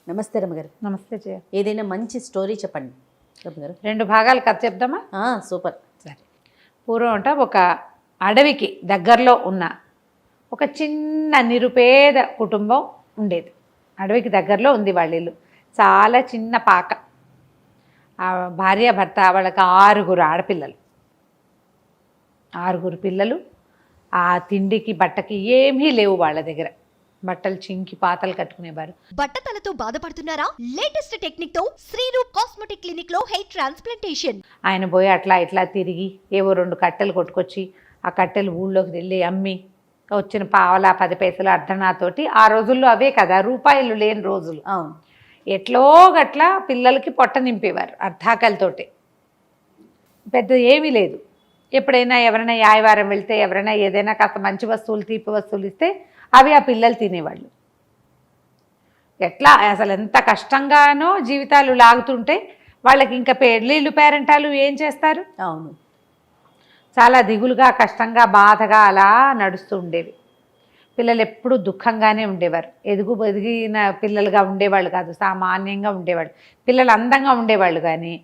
నమస్తే రమ్మగారు. నమస్తే జయ. ఏదైనా మంచి స్టోరీ చెప్పండి రమ్మగారు. 2 భాగాలు కథ చెప్దామా? సూపర్. సరే. పూర్వం అంట ఒక అడవికి దగ్గరలో ఉన్న ఒక చిన్న నిరుపేద కుటుంబం ఉండేది. అడవికి దగ్గరలో ఉంది వాళ్ళ ఇల్లు. చాలా చిన్న పాక. ఆ భార్య భర్త, వాళ్ళకి 6 ఆడపిల్లలు. 6 పిల్లలు. ఆ తిండికి బట్టకి ఏమీ లేవు వాళ్ళ దగ్గర. బట్టలు చింకి పాతలు కట్టుకునేవారు. బట్టతలతో బాధపడుతున్నారా? లేటెస్ట్ టెక్నిక్ తో శ్రీరూప్ కాస్మెటిక్ క్లినిక్ లో హెయిర్ ట్రాన్స్ప్లాంటేషన్. ఆయన పోయి అట్లా ఇట్లా తిరిగి ఏవో 2 కట్టెలు కొట్టుకొచ్చి ఆ కట్టెలు ఊళ్ళోకి వెళ్ళి అమ్మి వచ్చిన పావలా 10 పైసలు అర్ధనాతోటి, ఆ రోజుల్లో అవే కదా, రూపాయలు లేని రోజులు. అవును. ఎట్లో గట్లా పిల్లలకి పొట్ట నింపేవారు అర్ధాకలతోటి. పెద్ద ఏమీ లేదు. ఎప్పుడైనా ఎవరైనా యాయవారం వెళ్తే ఎవరైనా ఏదైనా కాస్త మంచి వస్తువులు, తీపి వస్తువులు ఇస్తే అవి ఆ పిల్లలు తినేవాళ్ళు. ఎట్లా అసలు ఎంత కష్టంగానో జీవితాలు లాగుతుంటే వాళ్ళకి ఇంకా పెళ్ళిళ్ళు పేరెంటాలు ఏం చేస్తారు? అవును. చాలా దిగులుగా, కష్టంగా, బాధగా అలా నడుస్తూ ఉండేవి. పిల్లలు ఎప్పుడూ దుఃఖంగానే ఉండేవారు. ఎదిగిన పిల్లలుగా ఉండేవాళ్ళు కాదు, సామాన్యంగా ఉండేవాళ్ళు. పిల్లలు అందంగా ఉండేవాళ్ళు కానీ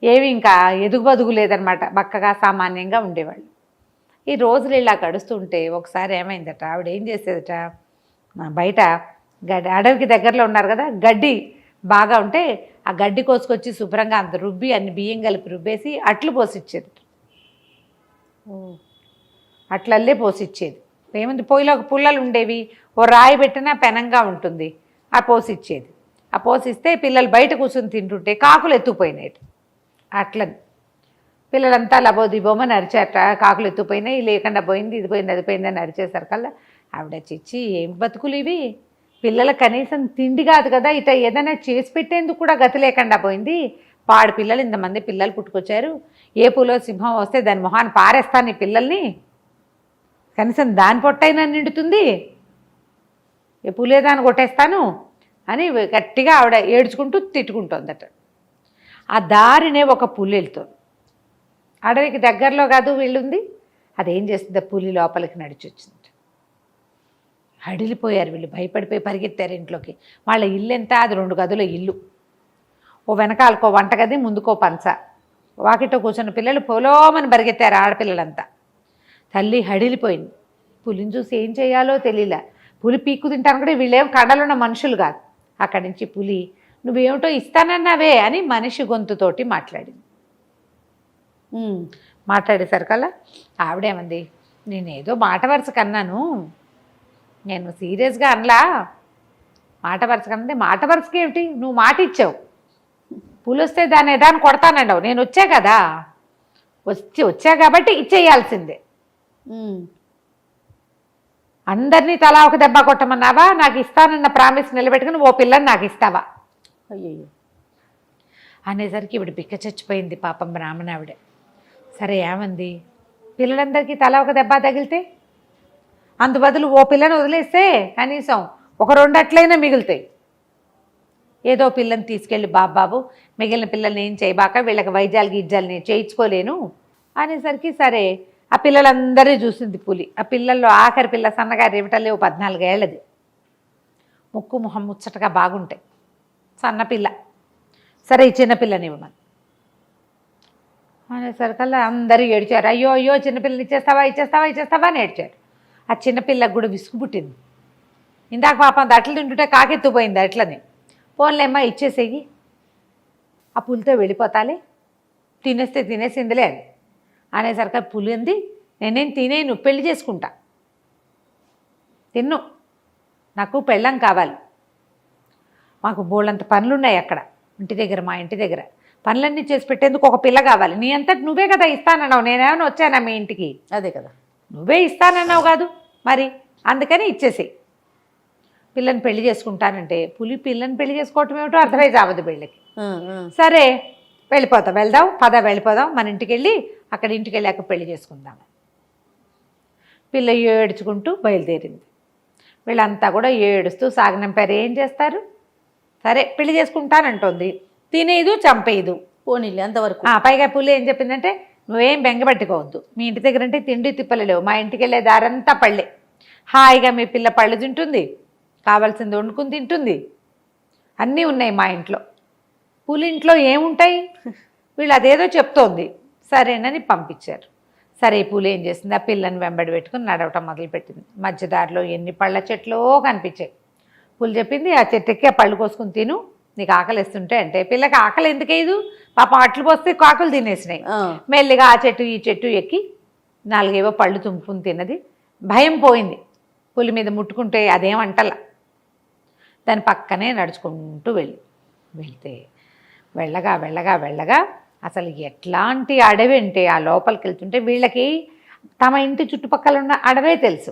ఏవి ఇంకా ఎదుగు లేదనమాట. బక్కగా సామాన్యంగా ఉండేవాళ్ళు. ఈ రోజులు ఇలా గడుస్తుంటే ఒకసారి ఏమైందట, ఆవిడ ఏం చేసేదట, బయట అడవికి దగ్గరలో ఉన్నారు కదా, గడ్డి బాగా ఉంటే ఆ గడ్డి కోసుకొచ్చి శుభ్రంగా అంత రుబ్బి అన్ని బియ్యం కలిపి రుబ్బేసి అట్లు పోసిచ్చేది. అట్లల్లే పోసిచ్చేది. ఏముంది, పొయ్యిలో పుల్లలు ఉండేవి, ఓ రాయి పెట్టినా పెనంగా ఉంటుంది, ఆ పోసిచ్చేది. ఆ పోసిస్తే పిల్లలు బయట కూర్చొని తింటుంటే కాకులు ఎత్తుకుపోయినాయి. అట్లని పిల్లలంతా లబోదిబోమని అరిచేట. కాకులు ఎత్తుపోయినాయి, లేకుండా పోయింది, ఇది పోయింది, అది పోయిందని అరిచేసరికల్లా ఆవిడ చిచ్చి ఏం బతుకులు ఇవి, పిల్లలు కనీసం తిండి కాదు కదా, ఇట ఏదైనా చేసి పెట్టేందుకు కూడా గతి లేకుండా పోయింది. పాడు పిల్లలు, ఇంతమంది పిల్లలు పుట్టుకొచ్చారు, ఏ పూలో సింహం వస్తే దాని మొహాన్ని పారేస్తాను ఈ పిల్లల్ని, కనీసం దాని పొట్టైనా నిండుతుంది, ఏ పూలేదాన్ని కొట్టేస్తాను అని గట్టిగా ఆవిడ ఏడ్చుకుంటూ తిట్టుకుంటుందట. ఆ దారినే ఒక పులి వెళ్తుంది. అడవికి దగ్గరలో కాదు వీళ్ళుంది. అదేం చేస్తుంది, పులి లోపలికి నడిచి వచ్చింది. హడిలిపోయారు వీళ్ళు, భయపడిపోయి పరిగెత్తారు ఇంట్లోకి. వాళ్ళ ఇల్లు ఎంత, అది 2 గదుల ఇల్లు. ఓ వెనకాలకో వంటగది, ముందుకో పంచ. వాకిట్లో కూర్చున్న పిల్లలు పొలోమని పరిగెత్తారు ఆడపిల్లలంతా. తల్లి హడిలిపోయింది. పులిని చూసి ఏం చేయాలో తెలియలే. పులి పీక్కు తింటాను కూడా, వీళ్ళేం కడలున్న మనుషులు కాదు. అక్కడి నుంచి పులి నువ్వేమిటో ఇస్తానన్నావే అని మనిషి గొంతుతోటి మాట్లాడింది. మాట్లాడేసరికల్లా ఆవిడేమంది, నేనేదో మాట వరుసకు అన్నాను, నేను సీరియస్గా అనలా. మాట వరుసకు అంటే, మాట వరుసకి ఏమిటి, నువ్వు మాట ఇచ్చావు, పులి వస్తే దాన్ని కొడతానండవు, నేను వచ్చా కదా, వచ్చా కాబట్టి ఇచ్చేయాల్సిందే. అందరినీ తలా ఒక దెబ్బ కొట్టమన్నావా, నాకు ఇస్తానన్న ప్రామిస్ నిలబెట్టుకుని ఓ పిల్లని నాకు ఇస్తావా? అయ్యో అనేసరికి ఇవిడ బిక్క చచ్చిపోయింది పాపం బ్రాహ్మణ ఆవిడ. సరే ఏమంది, పిల్లలందరికీ తలా ఒక దెబ్బ తగిలితే, అందు బదులు ఓ పిల్లని వదిలేస్తే కనీసం ఒక 2 అట్లయినా మిగులుతాయి. ఏదో పిల్లని తీసుకెళ్ళి బాబాబు మిగిలిన పిల్లల్ని ఏం చేయబాక, వీళ్ళకి వైద్యాలు గిజ్జాలు నేను చేయించుకోలేను అనేసరికి సరే ఆ పిల్లలందరూ చూసింది పులి. ఆ పిల్లల్లో ఆఖరి పిల్ల సన్నగా రేవటలేవు, 14 ఏళ్ళది. ముక్కు మొహం ముచ్చటగా బాగుంటాయి, సన్నపిల్ల. సరే ఈ చిన్నపిల్లని ఇవ్వమని అనేసరికల్లా అందరూ ఏడ్చారు. అయ్యో అయ్యో చిన్నపిల్లని ఇచ్చేస్తావా అని ఏడ్చారు. ఆ చిన్నపిల్లకు కూడా విసుగు పుట్టింది. ఇందాక పాపం అట్లు తింటుంటే కాకెత్తుపోయింది అట్లని. పోన్లేమ్మా ఇచ్చేసేయి, ఆ పులితో వెళ్ళిపోతాలే, తినేస్తే తినేసిందిలే అని అనేసరికి పులి అంది, నేనేం తినేను, పెళ్లి చేసుకుంటా, తిన్ను, నాకు పెళ్ళం కావాలి, మాకు బోళ్ళంత పనులున్నాయి అక్కడ ఇంటి దగ్గర, మా ఇంటి దగ్గర పనులన్నీ చేసి పెట్టేందుకు ఒక పిల్ల కావాలి. నీ అంతటి నువ్వే కదా ఇస్తానన్నావు, నేనేమైనా వచ్చానా మీ ఇంటికి? అదే కదా, నువ్వే ఇస్తానన్నావు కాదు మరి, అందుకని ఇచ్చేసేయి, పిల్లని పెళ్లి చేసుకుంటానంటే. పులి పిల్లని పెళ్లి చేసుకోవటం ఏమిటో అర్థమై చావదు వీళ్ళకి. సరే వెళ్దాం పద వెళ్ళిపోదాం, మన ఇంటికి వెళ్ళి అక్కడ ఇంటికి వెళ్ళాక పెళ్లి చేసుకుందాం. పిల్ల ఏడ్చుకుంటూ బయలుదేరింది. వీళ్ళంతా కూడా ఏడుస్తూ సాగనంపారు. ఏం చేస్తారు, సరే పెళ్లి చేసుకుంటానంటోంది, తినేదు చంపేయదు, పోనీళ్ళు అంతవరకు. పైగా పులి ఏం చెప్పిందంటే, నువ్వేం బెంగపెట్టుకోవద్దు, మీ ఇంటి దగ్గర అంటే తిండి తిప్పలు లేవు, మా ఇంటికి వెళ్ళే దారంతా పళ్ళే, హాయిగా మీ పిల్ల పళ్ళు తింటుంది, కావాల్సింది వండుకుని తింటుంది అన్నీ ఉన్నాయి మా ఇంట్లో. పులి ఇంట్లో ఏముంటాయి? వీళ్ళు అదేదో చెప్తోంది, సరేనని పంపించారు. సరే ఈ పులి ఏం చేసింది, ఆ పిల్లని వెంబడి పెట్టుకుని నడవటం మొదలుపెట్టింది. మధ్యదారిలో ఎన్ని పళ్ళ చెట్లో కనిపించాయి. పులి చెప్పింది, ఆ చెట్టు ఎక్కి ఆ పళ్ళు కోసుకుని తిను, నీకు ఆకలిస్తుంటే. అంటే పిల్లకి ఆకలి ఎందుకేదు, పాపం అట్లు పోస్తే కాకులు తినేసినాయి. మెల్లిగా ఆ చెట్టు ఈ చెట్టు ఎక్కి 4 పళ్ళు తుంపుకుని తిన్నది. భయం పోయింది. పులి మీద ముట్టుకుంటే అదేమంటలా. దాని పక్కనే నడుచుకుంటూ వెళ్తే వెళ్ళగా వెళ్ళగా వెళ్ళగా అసలు ఎట్లాంటి అడవి అంటే, ఆ లోపలికి వెళ్తుంటే వీళ్ళకి తమ ఇంటి చుట్టుపక్కల ఉన్న అడవే తెలుసు.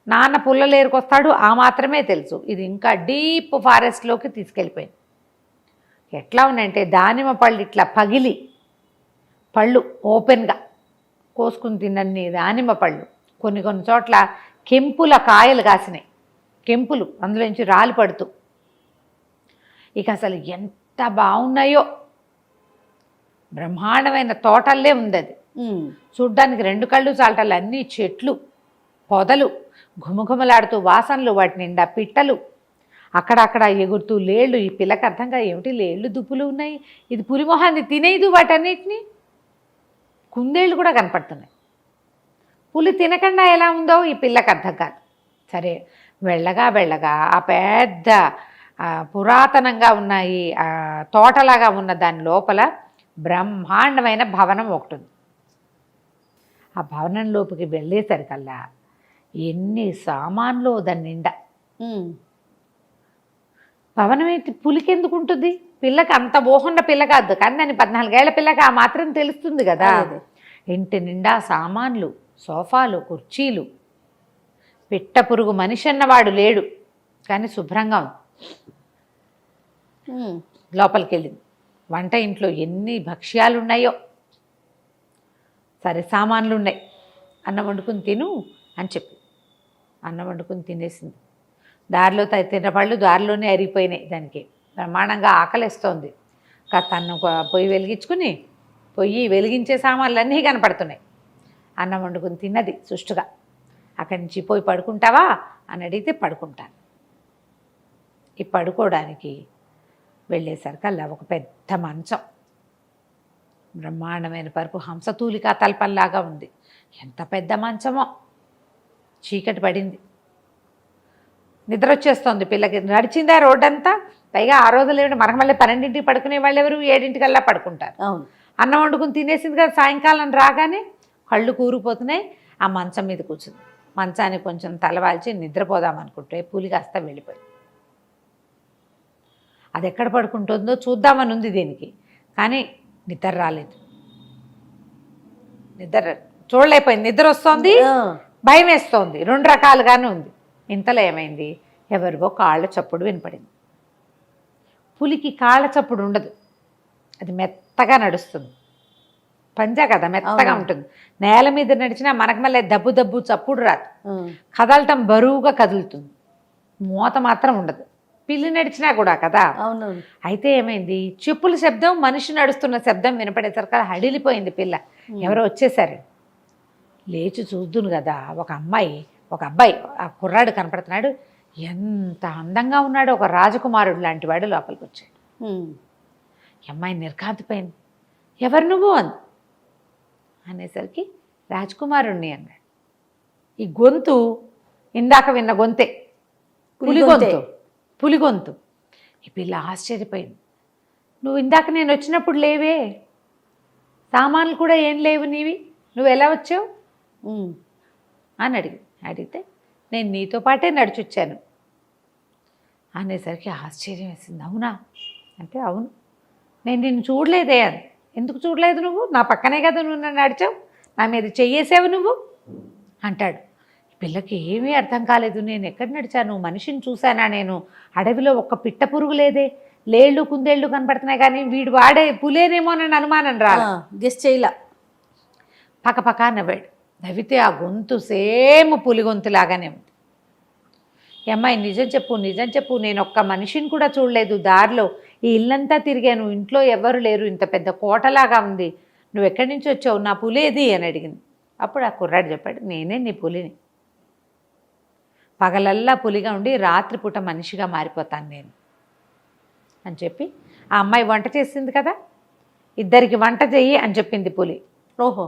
నాన్న పుల్లలు ఏరుకొస్తాడు ఆ మాత్రమే తెలుసు. ఇది ఇంకా డీప్ ఫారెస్ట్లోకి తీసుకెళ్ళిపోయింది. ఎట్లా ఉన్నాయంటే దానిమ్మ పళ్ళు ఇట్లా పగిలి, పళ్ళు ఓపెన్గా కోసుకుని తిన్నన్ని దానిమ్మ పళ్ళు. కొన్ని చోట్ల కెంపుల కాయలు కాసినాయి, కెంపులు అందులోంచి రాలి పడుతూ. ఇక అసలు ఎంత బాగున్నాయో, బ్రహ్మాండమైన తోటల్లే ఉంది అది. చూడ్డానికి 2 కళ్ళు చాలటాలు. అన్నీ చెట్లు, పొదలు, ఘుమఘుమలాడుతూ వాసనలు, వాటి నిండా పిట్టలు, అక్కడక్కడ ఎగురుతూ లేళ్ళు. ఈ పిల్లకి అర్థం కాదు, ఏమిటి లేళ్ళు దుప్పులు ఉన్నాయి, ఇది పులిమొహాన్ని తినేదు వాటన్నిటినీ. కుందేళ్ళు కూడా కనపడుతున్నాయి. పులి తినకుండా ఎలా ఉందో ఈ పిల్లకి అర్థం కాదు. సరే వెళ్ళగా వెళ్ళగా ఆ పెద్ద పురాతనంగా ఉన్నాయి తోటలాగా ఉన్న దాని లోపల బ్రహ్మాండమైన భవనం ఒకటి ఉంది. ఆ భవనంలోకి వెళ్ళేసరికల్లా ఎన్ని సామాన్లు దాని నిండా. భవనం ఏంటి, పులికి ఎందుకు ఉంటుంది? పిల్లకి అంత ఊహన్న పిల్ల కాదు, కానీ దాన్ని 14 ఏళ్ల పిల్లకి ఆ మాత్రం తెలుస్తుంది కదా. ఇంటి నిండా సామాన్లు, సోఫాలు, కుర్చీలు. పిట్ట పురుగు మనిషి అన్నవాడు లేడు, కానీ శుభ్రంగా ఉంది. లోపలికి వెళ్ళింది. వంట ఇంట్లో ఎన్ని భక్ష్యాలు ఉన్నాయో. సరే సామాన్లు ఉన్నాయి, అన్నం వండుకుని తిను అని చెప్పి అన్నం వండుకుని తినేసింది. దారిలో తిన్న పళ్ళు దారిలోనే అరిగిపోయినాయి. దానికి బ్రహ్మాండంగా ఆకలిస్తోంది. కాస్త అన్నం పొయ్యి వెలిగించుకుని, పొయ్యి వెలిగించే సామాన్లు అన్నీ కనపడుతున్నాయి. అన్నం వండుకుని తిన్నది సుష్టుగా. అక్కడి నుంచి పోయి పడుకుంటావా అని అడిగితే పడుకుంటాను. ఈ పడుకోవడానికి వెళ్ళేసరికల్లా ఒక పెద్ద మంచం, బ్రహ్మాండమైన పరుపు, హంసతూలికా తల్పంలాగా ఉంది. ఎంత పెద్ద మంచమో. చీకటి పడింది, నిద్ర వచ్చేస్తోంది పిల్లకి. నడిచిందా రోడ్డంతా. పైగా ఆ రోజులు ఏమిటి, మనకు మళ్ళీ 12ంటికి పడుకునే వాళ్ళు ఎవరు, 7ంటికల్లా పడుకుంటారు. అన్నం వండుకుని తినేసింది కదా. సాయంకాలం రాగానే కళ్ళు కూరిపోతున్నాయి. ఆ మంచం మీద కూర్చుంది. మంచానికి కొంచెం తలవాల్చి నిద్రపోదామనుకుంటే పులి కాస్త వెళ్ళిపోయింది. అది ఎక్కడ పడుకుంటుందో చూద్దామని ఉంది దీనికి, కానీ నిద్ర రాలేదు. చూడలేకపోయింది. నిద్ర వస్తోంది, భయం వేస్తోంది, 2 రకాలుగానే ఉంది. ఇంతలో ఏమైంది, ఎవరివో కాళ్ళ చప్పుడు వినపడింది. పులికి కాళ్ళ చప్పుడు ఉండదు, అది మెత్తగా నడుస్తుంది. పంజా కదా, మెత్తగా ఉంటుంది. నేల మీద నడిచినా మనకు మళ్ళీ దబ్బు దబ్బు చప్పుడు రాదు. కదలటం బరువుగా కదులుతుంది, మూత మాత్రం ఉండదు. పిల్లి నడిచినా కూడా కదా. అయితే ఏమైంది, చెప్పుల శబ్దం, మనిషి నడుస్తున్న శబ్దం వినపడేసరికి హడిలిపోయింది పిల్ల. ఎవరో వచ్చేసారు. లేచి చూద్దును కదా, ఒక అబ్బాయి ఆ కుర్రాడు కనపడుతున్నాడు. ఎంత అందంగా ఉన్నాడు, ఒక రాజకుమారుడు లాంటి వాడు లోపలికి వచ్చాడు. అమ్మాయి నిర్ఘాంతపోయింది. ఎవరు నువ్వు అనేసరికి రాజకుమారుణ్ణి అన్నాడు. ఈ గొంతు ఇందాక విన్న గొంతే, పులి గొంతు. ఈ పిల్ల ఆశ్చర్యపోయింది. నువ్వు ఇందాక నేను వచ్చినప్పుడు లేవే, సామాన్లు కూడా ఏం లేవు నీవి, నువ్వు ఎలా వచ్చావు అని అడిగితే నేను నీతో పాటే నడిచొచ్చాను అనేసరికి ఆశ్చర్యం వేసింది. అవునా అంటే అవును, నేను నిన్ను చూడలేదే అని. ఎందుకు చూడలేదు నువ్వు, నా పక్కనే కదా నువ్వు నన్ను నడిచావు, నా మీద చెయ్యేసావు నువ్వు అంటాడు. పిల్లకి ఏమీ అర్థం కాలేదు. నేను ఎక్కడ నడిచాను, మనిషిని చూశానా నేను, అడవిలో ఒక్క పిట్ట పురుగు లేదే, లేళ్ళు కుందేళ్ళు కనపడుతున్నాయి, కానీ వీడు వాడే పులేనేమో అని అనుమానం రాలా, గెస్ చేయలా. పక్కపక్క నవ్వాడు. నవ్వితే ఆ గొంతు సేమ్ పులి గొంతులాగానే ఉంది. ఈ అమ్మాయి నిజం చెప్పు, నేను ఒక్క మనిషిని కూడా చూడలేదు, దారిలో ఈ ఇల్లంతా తిరిగాను, ఇంట్లో ఎవరు లేరు, ఇంత పెద్ద కోటలాగా ఉంది, నువ్వు ఎక్కడి నుంచి వచ్చావు, నా పులేది అని అడిగింది. అప్పుడు ఆ కుర్రాడు చెప్పాడు, నేనే నీ పులిని, పగలల్లా పులిగా ఉండి రాత్రిపూట మనిషిగా మారిపోతాను నేను. అని చెప్పి ఆ అమ్మాయి వంట చేసింది కదా, ఇద్దరికి వంట చెయ్యి అని చెప్పింది పులి. ఓహో.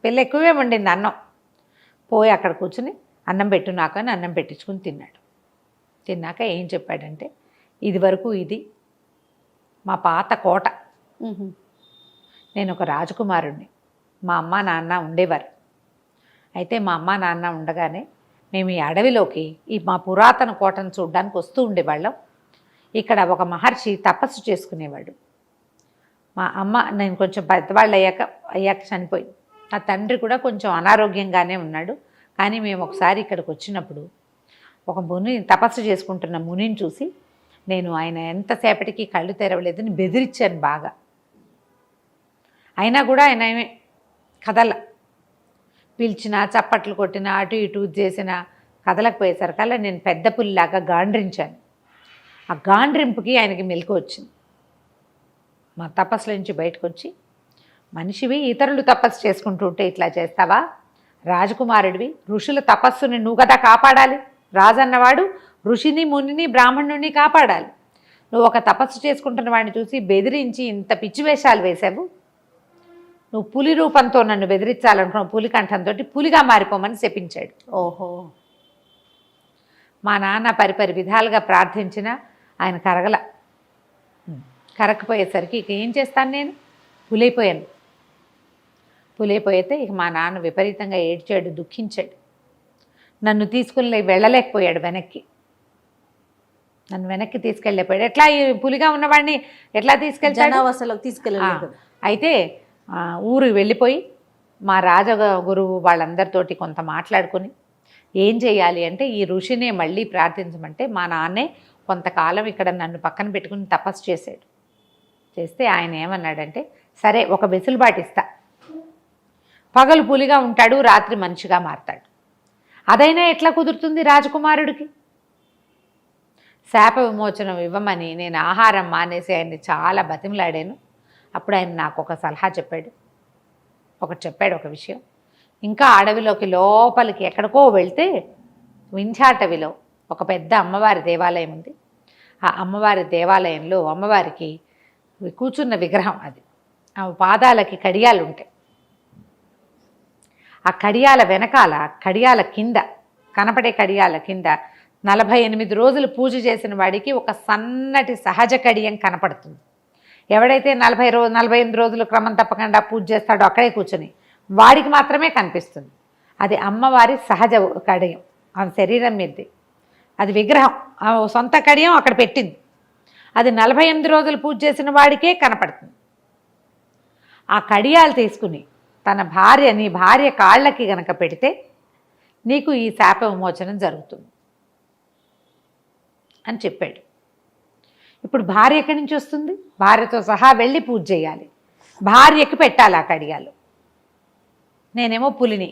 పిల్ల ఎక్కువే వండింది అన్నం. పోయి అక్కడ కూర్చుని అన్నం పెట్టు నాకు అని అన్నం పెట్టించుకుని తిన్నాడు. తిన్నాక ఏం చెప్పాడంటే, ఇది వరకు ఇది మా పాత కోట, నేను ఒక రాజకుమారుణ్ణి, మా అమ్మ నాన్న ఉండేవారు. అయితే మా అమ్మ నాన్న ఉండగానే మేము ఈ అడవిలోకి ఈ మా పురాతన కోటను చూడడానికి వస్తూ ఉండేవాళ్ళం. ఇక్కడ ఒక మహర్షి తపస్సు చేసుకునేవాడు. మా అమ్మ నేను కొంచెం పెద్దవాళ్ళు అయ్యాక చనిపోయింది. నా తండ్రి కూడా కొంచెం అనారోగ్యంగానే ఉన్నాడు. కానీ మేము ఒకసారి ఇక్కడికి వచ్చినప్పుడు ఒక ముని తపస్సు చేసుకుంటున్న మునిని చూసి నేను ఆయన ఎంతసేపటికి కళ్ళు తెరవలేదని బెదిరించాను బాగా. అయినా కూడా ఆయన ఏమే కదల, పిలిచినా చప్పట్లు కొట్టినా అటు ఇటు చేసినా కదలకపోయేసరికల్లా నేను పెద్ద పులిలాగా గాండ్రించాను. ఆ గాండ్రింపుకి ఆయనకి మెలకు వచ్చింది. మా తపస్సుల నుంచి బయటకు వచ్చి, మనిషివి ఇతరులు తపస్సు చేసుకుంటూ ఉంటే ఇట్లా చేస్తావా? రాజకుమారుడివి, ఋషుల తపస్సుని నువ్వు కదా కాపాడాలి. రాజన్నవాడు ఋషిని మునిని బ్రాహ్మణుని కాపాడాలి. నువ్వు ఒక తపస్సు చేసుకుంటున్న వాడిని చూసి బెదిరించి ఇంత పిచ్చి వేషాలు వేశావు. నువ్వు పులి రూపంతో నన్ను బెదిరించాలనుకున్నావు, పులి కంఠంతో పులిగా మారిపోమని శపించాడు. ఓహో. మా నాన్న పరిపరి విధాలుగా ప్రార్థించినా ఆయన కరకపోయేసరికి ఇక ఏం చేస్తాను, నేను పులైపోయాను. పులైపోయితే ఇక మా నాన్న విపరీతంగా ఏడ్చాడు, దుఃఖించాడు. నన్ను తీసుకుని వెళ్ళలేకపోయాడు వెనక్కి. నన్ను వెనక్కి తీసుకెళ్ళిపోయాడు. ఎట్లా ఈ పులిగా ఉన్నవాడిని ఎట్లా తీసుకెళ్ళలేదు. అయితే ఊరు వెళ్ళిపోయి మా రాజగురువు వాళ్ళందరితోటి కొంత మాట్లాడుకొని ఏం చేయాలి అంటే, ఈ ఋషినే మళ్ళీ ప్రార్థించమంటే మా నాన్నే కొంతకాలం ఇక్కడ నన్ను పక్కన పెట్టుకుని తపస్సు చేశాడు. చేస్తే ఆయన ఏమన్నాడంటే, సరే ఒక వెసులుబాటు ఇస్తా, పగలు పులిగా ఉంటాడు, రాత్రి మనిషిగా మారతాడు. అదైనా ఎట్లా కుదురుతుంది రాజకుమారుడికి? శాప విమోచనం ఇవ్వమని నేను ఆహారం మానేసి ఆయన్ని చాలా బతిమలాడాను. అప్పుడు ఆయన నాకు ఒక సలహా చెప్పాడు. ఒక విషయం. ఇంకా అడవిలోకి లోపలికి ఎక్కడికో వెళ్తే వింధ్యాటవిలో ఒక పెద్ద అమ్మవారి దేవాలయం ఉంది. ఆ అమ్మవారి దేవాలయంలో అమ్మవారికి కూర్చున్న విగ్రహం అది. ఆ పాదాలకి కడియాలు ఉంటాయి. ఆ కడియాల వెనకాల, కడియాల కింద, కనపడే కడియాల కింద 48 రోజులు పూజ చేసిన వాడికి ఒక సన్నటి సహజ కడియం కనపడుతుంది. ఎవడైతే 48 రోజులు క్రమం తప్పకుండా పూజ చేస్తాడో అక్కడే కూర్చొని వాడికి మాత్రమే కనిపిస్తుంది. అది అమ్మవారి సహజ కడియం, ఆమె శరీరం మీదది. అది విగ్రహం, ఆమె సొంత కడియం అక్కడ పెట్టింది. అది 48 రోజులు పూజ చేసిన వాడికే కనపడుతుంది. ఆ కడియాలు తీసుకుని నీ భార్య కాళ్ళకి గనక పెడితే నీకు ఈ శాప విమోచనం జరుగుతుంది అని చెప్పాడు. ఇప్పుడు భార్య ఎక్కడి నుంచి వస్తుంది? భార్యతో సహా వెళ్ళి పూజ చేయాలి, భార్యకి పెట్టాలి ఆ కడియాలు. నేనేమో పులిని.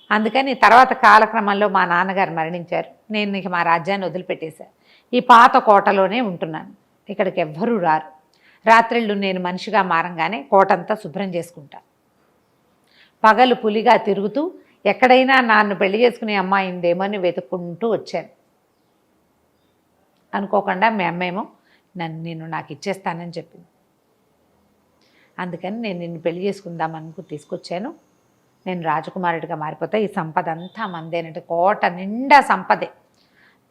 అందుకని తర్వాత కాలక్రమంలో మా నాన్నగారు మరణించారు. నేను ఇక మా రాజ్యాన్ని వదిలిపెట్టేశాను. ఈ పాత కోటలోనే ఉంటున్నాను. ఇక్కడికి ఎవ్వరూ రారు. రాత్రిళ్ళు నేను మనిషిగా మారంగానే కోటంతా శుభ్రం చేసుకుంటా. పగలు పులిగా తిరుగుతూ ఎక్కడైనా నన్ను పెళ్లి చేసుకునే అమ్మాయి ఉందేమని వెతుక్కుంటూ వచ్చాను. అనుకోకుండా మీ అమ్మేమో నేను నాకు ఇచ్చేస్తానని చెప్పింది. అందుకని నేను నిన్ను పెళ్లి చేసుకుందామనుకు తీసుకొచ్చాను. నేను రాజకుమారుడిగా మారిపోతా, ఈ సంపద అంతా మందేనంటే కోట నిండా సంపదే.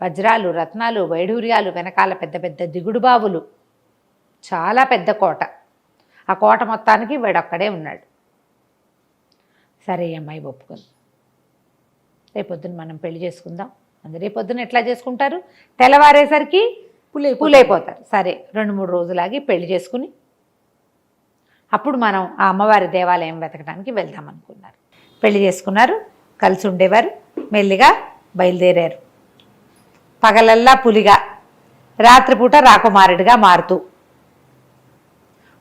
వజ్రాలు, రత్నాలు, వైఢూర్యాలు, వెనకాల పెద్ద పెద్ద దిగుడు బావులు, చాలా పెద్ద కోట. ఆ కోట మొత్తానికి వీడొక్కడే ఉన్నాడు. సరే అమ్మాయి ఒప్పుకుంది. రేపొద్దున మనం పెళ్లి చేసుకుందాం. అందుకే రేపొద్దున ఎట్లా చేసుకుంటారు? తెల్లవారేసరికి పులైపోతారు. సరే 2-3 రోజులాగి పెళ్లి చేసుకుని అప్పుడు మనం ఆ అమ్మవారి దేవాలయం వెతకడానికి వెళ్దాం అనుకున్నారు. పెళ్లి చేసుకున్నారు, కలిసి ఉండేవారు. మెల్లిగా బయలుదేరారు. పగలల్లా పులిగా, రాత్రిపూట రాకుమారుడిగా మారుతూ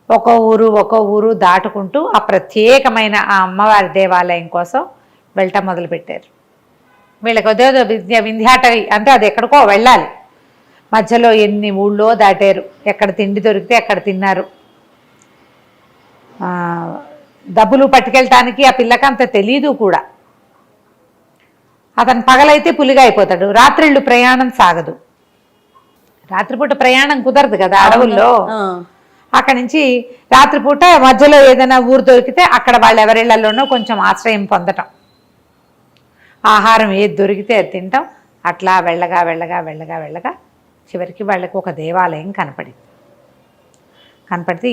ఒక్కో ఊరు దాటుకుంటూ ఆ ప్రత్యేకమైన ఆ అమ్మవారి దేవాలయం కోసం వెళ్ళటం మొదలుపెట్టారు. వీళ్ళకి అదేదో వింధ్యాటవి అంటే అది ఎక్కడికో వెళ్ళాలి. మధ్యలో ఎన్ని ఊళ్ళో దాటారు. ఎక్కడ తిండి దొరికితే అక్కడ తిన్నారు. డబ్బులు పట్టుకెళ్ళటానికి ఆ పిల్లకి అంత తెలీదు కూడా. అతను పగలైతే పులిగా అయిపోతాడు, రాత్రిళ్ళు ప్రయాణం సాగదు. రాత్రిపూట ప్రయాణం కుదరదు కదా అడవుల్లో. ఆ. అక్కడి నుంచి రాత్రిపూట మధ్యలో ఏదైనా ఊరు దొరికితే అక్కడ వాళ్ళ ఎవరిళ్లలోనో కొంచెం ఆశ్రయం పొందటం, ఆహారం ఏది దొరికితే అది తింటాం. అట్లా వెళ్ళగా వెళ్ళగా వెళ్ళగా వెళ్ళగా చివరికి వాళ్ళకి ఒక దేవాలయం కనపడితే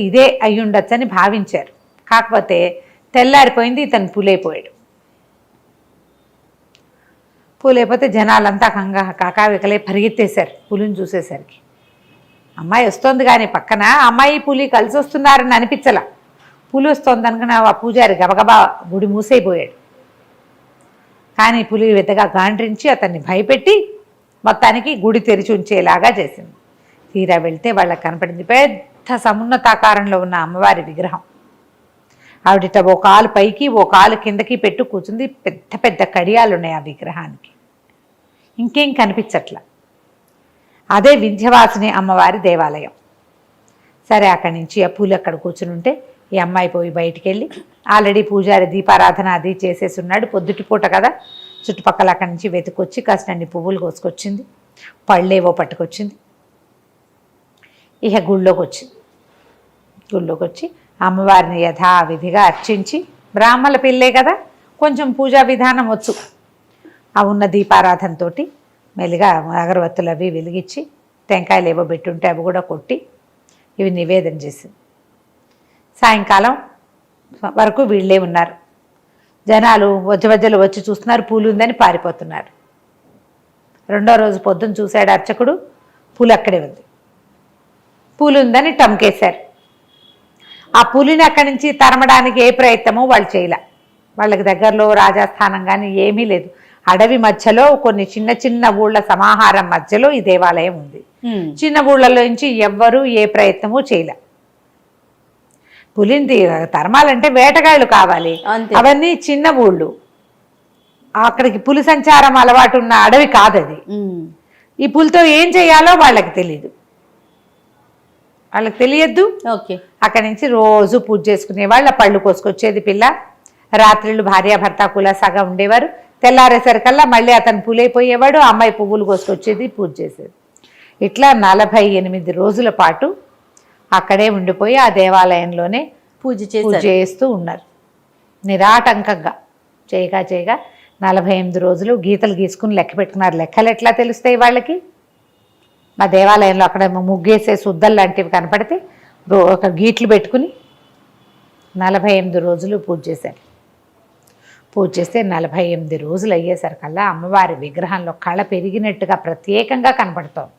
ఇదే అయ్యుండొచ్చని భావించారు. కాకపోతే తెల్లారిపోయింది, ఇతను పూలైపోయాడు. పూలైపోతే జనాలంతా కాకావికలే పరిగెత్తేశారు పులిని చూసేసరికి. అమ్మాయి వస్తుంది కానీ పక్కన అమ్మాయి పులి కలిసి వస్తున్నారని అనిపించలా. పులి వస్తుంది అనుకున్న ఆ పూజారి గబగబా గుడి మూసైపోయాడు. కానీ పులి వెతగా గాండ్రించి అతన్ని భయపెట్టి మొత్తానికి గుడి తెరిచి ఉంచేలాగా చేసింది. తీరా వెళ్తే వాళ్ళకి కనపడింది పెద్ద సమున్నతాకారంలో ఉన్న అమ్మవారి విగ్రహం. ఆవిడట ఓ కాలు పైకి ఓ కాలు కిందకి పెట్టు కూర్చుంది. పెద్ద పెద్ద కడియాలు ఉన్నాయి ఆ విగ్రహానికి. ఇంకేం కనిపించట్లా. అదే వింధ్యవాసిని అమ్మవారి దేవాలయం. సరే అక్కడి నుంచి ఆ పూలు అక్కడ కూర్చుని ఉంటే ఈ అమ్మాయి పోయి బయటికి వెళ్ళి ఆల్రెడీ పూజారి దీపారాధన అది చేసేసి ఉన్నాడు. పొద్దుటిపూట కదా, చుట్టుపక్కల అక్కడి నుంచి వెతుకొచ్చి కాసినన్ని పువ్వులు కోసుకొచ్చింది, పళ్ళేవో పట్టుకొచ్చింది. ఇక గుళ్ళోకి వచ్చి అమ్మవారిని యథావిధిగా అర్చించి, బ్రాహ్మణ పిల్లే కదా కొంచెం పూజా విధానం వచ్చు, ఆ ఉన్న దీపారాధనతో మెల్లిగా అగరవత్తులు అవి వెలిగించి టెంకాయలు ఏవో పెట్టుంటే అవి కూడా కొట్టి ఇవి నివేదన చేసింది. సాయంకాలం వరకు వీళ్ళే ఉన్నారు. జనాలు మధ్యలో వచ్చి చూస్తున్నారు, పూలు ఉందని పారిపోతున్నారు. రెండో రోజు పొద్దున్న చూశాడు అర్చకుడు, పూలు అక్కడే ఉంది. పూలు ఉందని టమ్కేశారు. ఆ పులిని అక్కడి నుంచి తరమడానికి ఏ ప్రయత్నమో వాళ్ళు చేయలే. వాళ్ళకి దగ్గరలో రాజాస్థానం కానీ ఏమీ లేదు. అడవి మధ్యలో కొన్ని చిన్న చిన్న ఊళ్ళ సమాహారం మధ్యలో ఈ దేవాలయం ఉంది. చిన్న ఊళ్ళలో నుంచి ఎవ్వరూ ఏ ప్రయత్నమూ చేయలే. పులిని తరమాలంటే వేటగాళ్ళు కావాలి. అవన్నీ చిన్న ఊళ్ళు, అక్కడికి పులి సంచారం అలవాటు ఉన్న అడవి కాదది. ఈ పులితో ఏం చేయాలో వాళ్ళకి తెలియదు, వాళ్ళకి తెలియద్దు. ఓకే. అక్కడి నుంచి రోజు పూజ చేసుకునే వాళ్ళ పళ్ళు కోసుకొచ్చేది పిల్ల. రాత్రులు భార్యాభర్త కులాసాగా ఉండేవారు. తెల్లారేసరికల్లా మళ్ళీ అతను పూలైపోయేవాడు, అమ్మాయి పువ్వులు కోసుకొచ్చేది, పూజ చేసేది. ఇట్లా 48 రోజుల పాటు అక్కడే ఉండిపోయి ఆ దేవాలయంలోనే పూజ చేస్తూ ఉన్నారు నిరాటంకంగా. చేయగా 48 రోజులు గీతలు గీసుకుని లెక్క పెట్టుకున్నారు. లెక్కలు ఎట్లా తెలుస్తాయి వాళ్ళకి? మా దేవాలయంలో అక్కడ ముగ్గేసే శుద్ధలు లాంటివి కనపడితే ఒక గీట్లు పెట్టుకుని 48 రోజులు పూజ చేశారు. పూజ చేస్తే 48 రోజులు అయ్యేసరికల్లా అమ్మవారి విగ్రహంలో కళ పెరిగినట్టుగా ప్రత్యేకంగా కనపడుతోంది.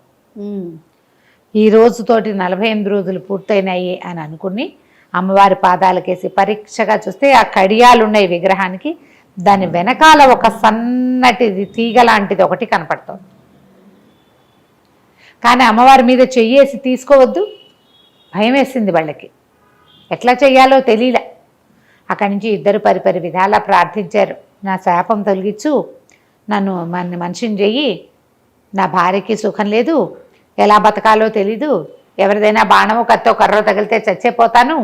ఈ రోజుతోటి 48 రోజులు పూర్తయినాయి అని అనుకుని అమ్మవారి పాదాలకేసి పరీక్షగా చూస్తే ఆ కడియాలు ఉన్నాయి విగ్రహానికి. దాని వెనకాల ఒక సన్నటిది తీగ లాంటిది ఒకటి కనపడుతోంది. కానీ అమ్మవారి మీద చెయ్యేసి తీసుకోవద్దు, భయం వేసింది వాళ్ళకి. ఎట్లా చెయ్యాలో తెలియలే. అక్కడి నుంచి ఇద్దరు పరిపరి విధాలా ప్రార్థించారు. నా శాపం తొలగించు, నన్ను మనిషిని చెయ్యి, నా భార్యకి సుఖం లేదు, ఎలా బతకాలో తెలీదు, ఎవరిదైనా బాణమో కత్తో కర్రో తగిలితే చచ్చిపోతాను,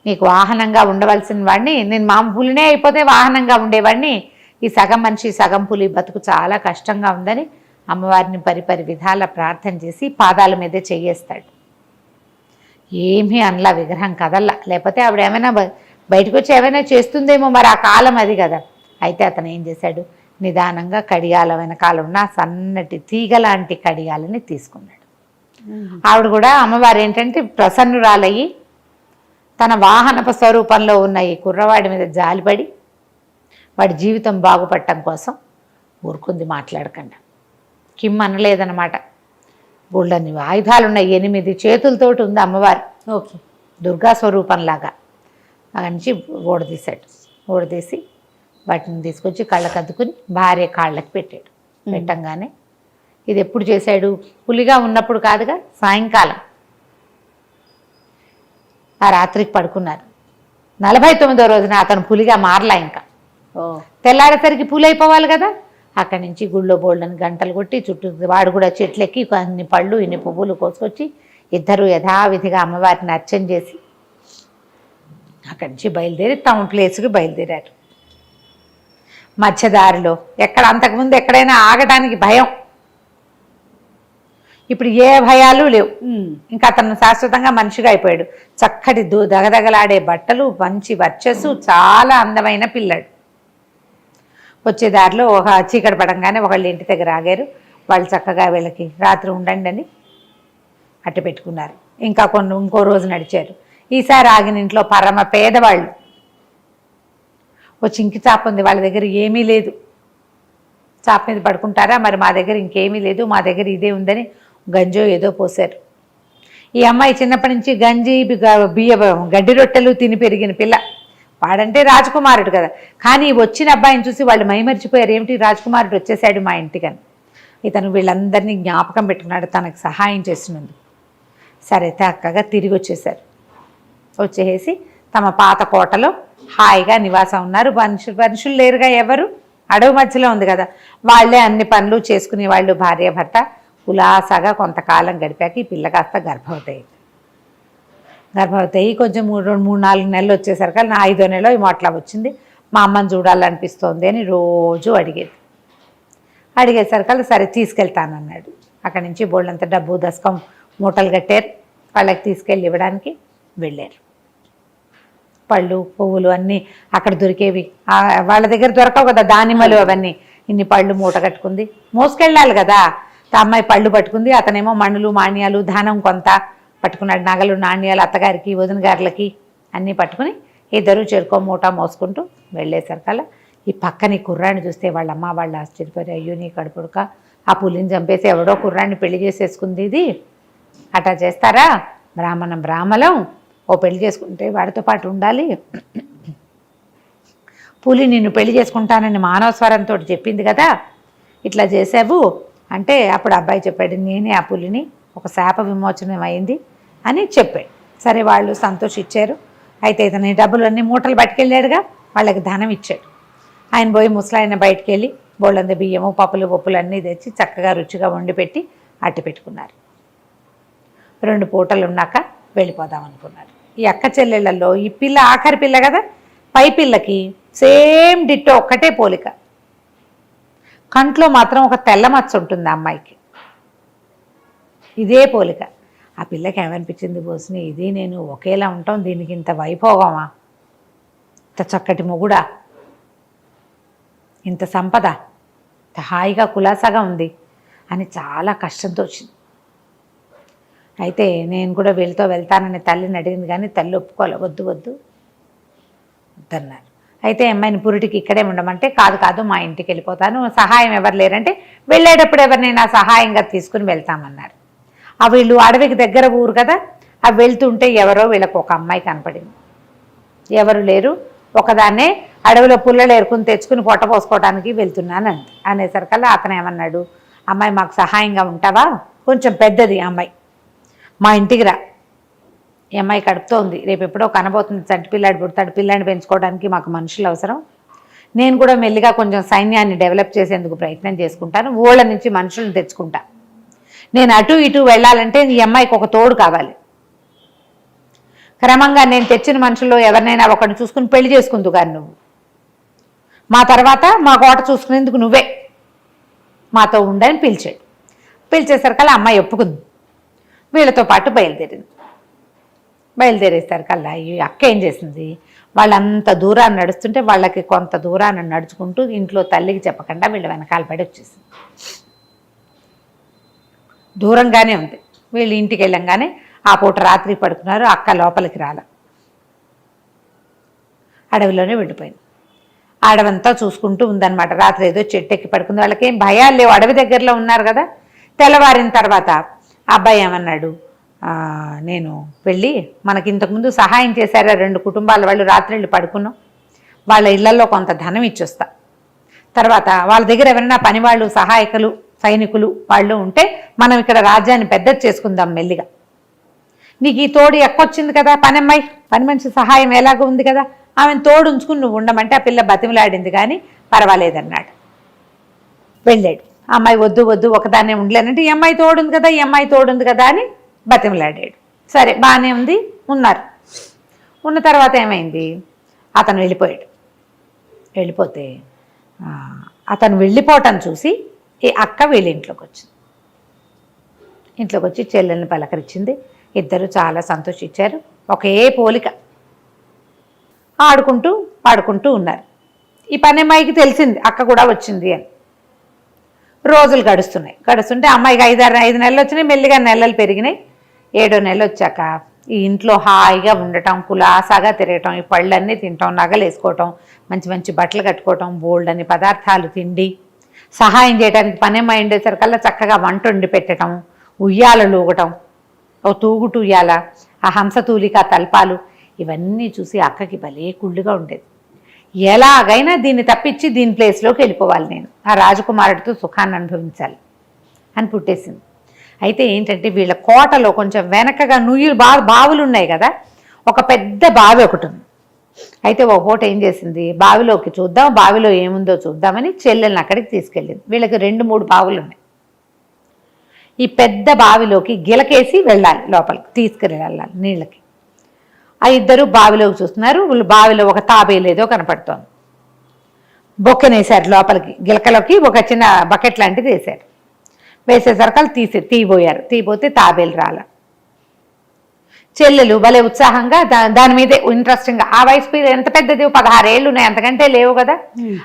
నీకు వాహనంగా ఉండవలసిన వాడిని, నేను పులినే అయిపోతే వాహనంగా ఉండేవాడిని, ఈ సగం మనిషి సగం పులి బతుకు చాలా కష్టంగా ఉందని అమ్మవారిని పరిపరి విధాల ప్రార్థన చేసి పాదాల మీదే చెయ్యేస్తాడు. ఏమీ అనలా, విగ్రహం కదల్లా. లేకపోతే ఆవిడ ఏమైనా బయటకు వచ్చి ఏమైనా చేస్తుందేమో, మరి ఆ కాలం అది కదా. అయితే అతను ఏం చేశాడు, నిదానంగా కడియాల వెనకాల ఉన్న సన్నటి తీగ లాంటి కడియాలని తీసుకున్నాడు. ఆవిడ కూడా అమ్మవారు ఏంటంటే ప్రసన్నురాలయ్యి తన వాహనప స్వరూపంలో ఉన్న ఈ కుర్రవాడి మీద జాలిపడి వాడి జీవితం బాగుపడటం కోసం ఊరుకుంది, మాట్లాడకుండా. కిమ్ అనలేదన్నమాట. బుళ్ళని ఆయుధాలు ఉన్నాయి, 8 చేతులతోటి ఉంది అమ్మవారు. ఓకే. దుర్గా స్వరూపంలాగా. అక్కడి నుంచి ఓడదీసి వాటిని తీసుకొచ్చి కళ్ళకు అద్దుకుని భార్య కాళ్ళకి పెట్టాడు. పెట్టంగానే ఇది ఎప్పుడు చేశాడు? పులిగా ఉన్నప్పుడు కాదుగా, సాయంకాలం ఆ రాత్రికి పడుకున్నారు. 49వ రోజున అతను పులిగా మారలా. ఇంకా తెల్లారేసరికి పులి అయిపోవాలి కదా. అక్కడి నుంచి గుళ్ళో బోళ్ళని గంటలు కొట్టి చుట్టూ వాడు కూడా చెట్లెక్కి కొన్ని పళ్ళు ఇన్ని పువ్వులు కోసుకొచ్చి ఇద్దరు యథావిధిగా అమ్మవారిని అర్చన చేసి అక్కడి నుంచి బయలుదేరి టౌన్ ప్లేస్కి బయలుదేరారు. మధ్యదారిలో అంతకుముందు ఎక్కడైనా ఆగడానికి భయం, ఇప్పుడు ఏ భయాలు లేవు. ఇంకా అతను శాశ్వతంగా మనిషిగా అయిపోయాడు. చక్కటి దగదగలాడే బట్టలు, మంచి వర్చస్సు, చాలా అందమైన పిల్లాడు. వచ్చే దారిలో ఒక చీకటి పడంగానే ఒకళ్ళు ఇంటి దగ్గర ఆగారు. వాళ్ళు చక్కగా వీళ్ళకి రాత్రి ఉండండి అని అట్టు పెట్టుకున్నారు. ఇంకా ఇంకో రోజు నడిచారు. ఈసారి ఆగిన ఇంట్లో పరమ పేదవాళ్ళు వచ్చి ఇంకి చాప ఉంది, వాళ్ళ దగ్గర ఏమీ లేదు, చాప మీద పడుకుంటారా, మరి మా దగ్గర ఇంకేమీ లేదు, మా దగ్గర ఇదే ఉందని గంజో ఏదో పోసారు. ఈ అమ్మాయి చిన్నప్పటి నుంచి గంజి గడ్డి రొట్టెలు తిని పెరిగిన పిల్ల. వాడంటే రాజకుమారుడు కదా. కానీ వచ్చిన అబ్బాయిని చూసి వాళ్ళు మైమరిచిపోయారు. ఏమిటి రాజకుమారుడు వచ్చేసాడు మా ఇంటికని. ఇతను వీళ్ళందరినీ జ్ఞాపకం పెట్టుకున్నాడు తనకు సహాయం చేసినందుకు. సరే చక్కగా తిరిగి వచ్చేసారు. వచ్చేసి తమ పాత కోటలో హాయిగా నివాసం ఉన్నారు. మనుషులు లేరుగా, ఎవరు, అడవి మధ్యలో ఉంది కదా. వాళ్ళే అన్ని పనులు చేసుకునే వాళ్ళు. భార్య భర్త కులాసాగా కొంతకాలం గడిపాక ఈ పిల్ల కాస్త గర్భవతి కొంచెం 3-4 నెలలు వచ్చేసరికి నా 5వ నెలలో ఈ మొట్లా వచ్చింది. మా అమ్మని చూడాలనిపిస్తోంది అని రోజు అడిగేసరికి సరే తీసుకెళ్తానన్నాడు. అక్కడి నుంచి బోళ్ళంత డబ్బు దశకం మూటలు కట్టారు. వాళ్ళకి తీసుకెళ్ళి ఇవ్వడానికి వెళ్ళారు. పళ్ళు పువ్వులు అన్నీ అక్కడ దొరికేవి. వాళ్ళ దగ్గర దొరకవు కదా, దానిమ్మలు అవన్నీ. ఇన్ని పళ్ళు మూట కట్టుకుంది, మోసుకెళ్ళాలి కదా. అమ్మాయి పళ్ళు పట్టుకుంది, అతనేమో మణులు మాణ్యాలు ధనం కొంత పట్టుకున్నాడు. నగలు నాణ్యాలు అత్తగారికి వదిన గారులకి అన్నీ పట్టుకుని ఇద్దరు చెరుకో మూట మోసుకుంటూ వెళ్ళేసరికల్లా ఈ పక్కని కుర్రాన్ని చూస్తే వాళ్ళమ్మ వాళ్ళు ఆశ్చర్యపోయారు. అయ్యో నీ కడుపుడుక, ఆ పులిని చంపేసి ఎవడో కుర్రాన్ని పెళ్లి చేసేసుకుంది, ఇది అట్లా చేస్తారా, బ్రాహ్మణం ఓ పెళ్లి చేసుకుంటే వాడితో పాటు ఉండాలి. పులి నిన్ను పెళ్లి చేసుకుంటానని మానవ స్వరంతో చెప్పింది కదా, ఇట్లా చేసావు అంటే అప్పుడు అబ్బాయి చెప్పాడు, నేనే ఆ పులిని, ఒక శాప విమోచనం అయింది అని చెప్పాడు. సరే వాళ్ళు సంతోషించారు. అయితే ఇతని డబ్బులన్నీ మూటలు పట్టుకెళ్ళాడుగా, వాళ్ళకి ధనం ఇచ్చాడు. ఆయన పోయి ముసలాయన బయటికి వెళ్ళి బోళ్ళంద బియ్యము పప్పులు అన్నీ తెచ్చి చక్కగా రుచిగా వండి పెట్టి అట్టి పెట్టుకున్నారు. 2 పూటలు ఉన్నాక వెళ్ళిపోదాం అనుకున్నారు. ఈ అక్క చెల్లెళ్ళల్లో ఈ పిల్ల ఆఖరి పిల్ల కదా, పై పిల్లకి సేమ్ డిట్టో ఒక్కటే పోలిక. కంట్లో మాత్రం ఒక తెల్ల మచ్చ ఉంటుంది ఆ అమ్మాయికి, ఇదే పోలిక. ఆ పిల్లకి ఏమనిపించింది, బోసిని ఇది నేను ఒకేలా ఉంటాం, దీనికి ఇంత వైభోగమా, ఇంత చక్కటి మొగుడా, ఇంత సంపద, ఇంత హాయిగా కులాసాగా ఉంది అని చాలా కష్టంతో వచ్చింది. అయితే నేను కూడా వీళ్ళతో వెళ్తానని తల్లిని అడిగింది, కానీ తల్లి ఒప్పుకోలే, వద్దు అన్నారు. అయితే అమ్మాయిని పురిటికి ఇక్కడే ఉండమంటే కాదు మా ఇంటికి వెళ్ళిపోతాను, సహాయం ఎవరు లేరంటే వెళ్ళేటప్పుడు ఎవరినైనా సహాయంగా తీసుకుని వెళ్తామన్నారు. వీళ్ళు అడవికి దగ్గర ఊరు కదా, అవి వెళ్తుంటే ఎవరో వీళ్ళకు ఒక అమ్మాయి కనపడింది. ఎవరు లేరు, ఒకదాన్నే అడవిలో పుల్లలు ఏరుకుని తెచ్చుకుని పొట్ట పోసుకోవడానికి వెళ్తున్నాను అనేసరికల్లా అతను ఏమన్నాడు, అమ్మాయి మాకు సహాయంగా ఉంటావా, కొంచెం పెద్దది అమ్మాయి, మా ఇంటికి రా, ఈ అమ్మాయి కడుపుతో ఉంది, రేపు ఎప్పుడో కనబోతుంది, చంటి పిల్లాడు పుడతాడు, పిల్లాడిని పెంచుకోవడానికి మాకు మనుషులు అవసరం, నేను కూడా మెల్లిగా కొంచెం సైన్యాన్ని డెవలప్ చేసేందుకు ప్రయత్నం చేసుకుంటాను, ఊళ్ళ నుంచి మనుషులను తెచ్చుకుంటా, నేను అటు ఇటు వెళ్ళాలంటే ఈ అమ్మాయికి ఒక తోడు కావాలి, క్రమంగా నేను తెచ్చిన మనుషుల్లో ఎవరినైనా ఒకరిని చూసుకుని పెళ్లి చేసుకుందు కానీ నువ్వు, మా తర్వాత మా కోట చూసుకునేందుకు నువ్వే మాతో ఉండని పిలిచాడు. పిలిచేసరికల్లా అమ్మాయి ఒప్పుకుంది, వీళ్ళతో పాటు బయలుదేరేసరికల్లా ఈ అక్క ఏం చేసింది, వాళ్ళంత దూరాన్ని నడుస్తుంటే వాళ్ళకి కొంత దూరాన్ని నడుచుకుంటూ ఇంట్లో తల్లికి చెప్పకుండా వీళ్ళ వెనకాల పడి వచ్చేసింది. దూరంగానే ఉంది. వీళ్ళు ఇంటికి వెళ్ళంగానే ఆ పూట రాత్రి పడుకున్నారు. అక్క లోపలికి రాల, అడవిలోనే వెళ్ళిపోయింది. అడవంతా చూసుకుంటూ ఉందన్నమాట. రాత్రి ఏదో చెట్టు ఎక్కి పడుకుంది. వాళ్ళకి ఏం భయాలు లేవు, అడవి దగ్గరలో ఉన్నారు కదా. తెల్లవారిన తర్వాత అబ్బాయి ఏమన్నాడు, నేను వెళ్ళి మనకి ఇంతకుముందు సహాయం చేశారా 2 కుటుంబాల వాళ్ళు, రాత్రి వెళ్ళి పడుకున్నాం, వాళ్ళ ఇళ్లలో కొంత ధనం ఇచ్చొస్తా, తర్వాత వాళ్ళ దగ్గర ఎవరైనా పనివాళ్ళు సహాయకులు సైనికులు వాళ్ళు ఉంటే మనం ఇక్కడ రాజ్యాన్ని పెద్దది చేసుకుందాం మెల్లిగా, నీకు ఈ తోడు ఎక్కొచ్చింది కదా, పని మనిషి సహాయం ఎలాగో ఉంది కదా, ఆమెను తోడు ఉంచుకుని నువ్వు ఉండమంటే ఆ పిల్ల బతిమలాడింది, కానీ పర్వాలేదన్నాడు. వెళ్ళాడు. అమ్మాయి వద్దు ఒకదాన్నే ఉండలేనంటే ఈ అమ్మాయి తోడుంది కదా అని బతిమలాడాడు. సరే బాగానే ఉంది, ఉన్నారు. ఉన్న తర్వాత ఏమైంది, అతను వెళ్ళిపోతే అతను వెళ్ళిపోవటం చూసి ఈ అక్క వీళ్ళ ఇంట్లోకి వచ్చింది. ఇంట్లోకి వచ్చి చెల్లెల్ని పలకరించింది. ఇద్దరు చాలా సంతోషించారు. ఒకే పోలిక, ఆడుకుంటూ పాడుకుంటూ ఉన్నారు. ఈ పనమ్మాయికి తెలిసింది అక్క కూడా వచ్చింది అని. రోజులు గడుస్తుంటే అమ్మాయికి 5 నెలలు వచ్చినాయి. మెల్లిగా నెలలు పెరిగినాయి. 7వ నెల వచ్చాక ఈ ఇంట్లో హాయిగా ఉండటం, కులాసాగా తిరగటం, ఈ పళ్ళన్నీ తినటం, నగలు వేసుకోవటం, మంచి మంచి బట్టలు కట్టుకోవటం, బోల్డ్ అని పదార్థాలు తిండి, సహాయం చేయడానికి పనమ్మాయి ఉండేసరికల్లా చక్కగా వంట వండి పెట్టడం, ఉయ్యాలలు ఊగటం, ఓ తూగుటు ఉయ్యాల, ఆ హంసతూలిక తల్పాలు, ఇవన్నీ చూసి అక్కకి భలే కుళ్ళుగా ఉండేది. ఎలాగైనా దీన్ని తప్పించి దీని ప్లేస్లోకి వెళ్ళిపోవాలి, నేను ఆ రాజకుమారుడితో సుఖాన్ని అనుభవించాలి అని పుట్టేసింది. అయితే ఏంటంటే వీళ్ళ కోటలో కొంచెం వెనకగా నుయ్యులు బావులు ఉన్నాయి కదా, ఒక పెద్ద బావి ఒకటి ఉంది. అయితే ఒక పూట ఏం చేసింది, బావిలోకి చూద్దాం, బావిలో ఏముందో చూద్దామని చెల్లెల్ని అక్కడికి తీసుకెళ్ళింది. వీళ్ళకి 2-3 బావులు ఉన్నాయి. ఈ పెద్ద బావిలోకి గిలకేసి వెళ్ళాలి, లోపలికి తీసుకెళ్ళాలి నీళ్ళకి. ఆ ఇద్దరు బావిలోకి చూస్తున్నారు. వీళ్ళు బావిలో ఒక తాబేలేదో కనపడుతోంది. బొక్కనేసారు లోపలికి, గిలకలోకి ఒక చిన్న బకెట్ లాంటిది వేశారు. వేసేసరికి తీయబోయారు. తీయబోతే తాబేలు రాల. చెల్లెలు భలే ఉత్సాహంగా దాని మీదే ఇంట్రెస్టింగ్గా, ఆ వయసు ఎంత పెద్దది, 16 ఏళ్ళు ఉన్నాయి, అంతకంటే లేవు కదా,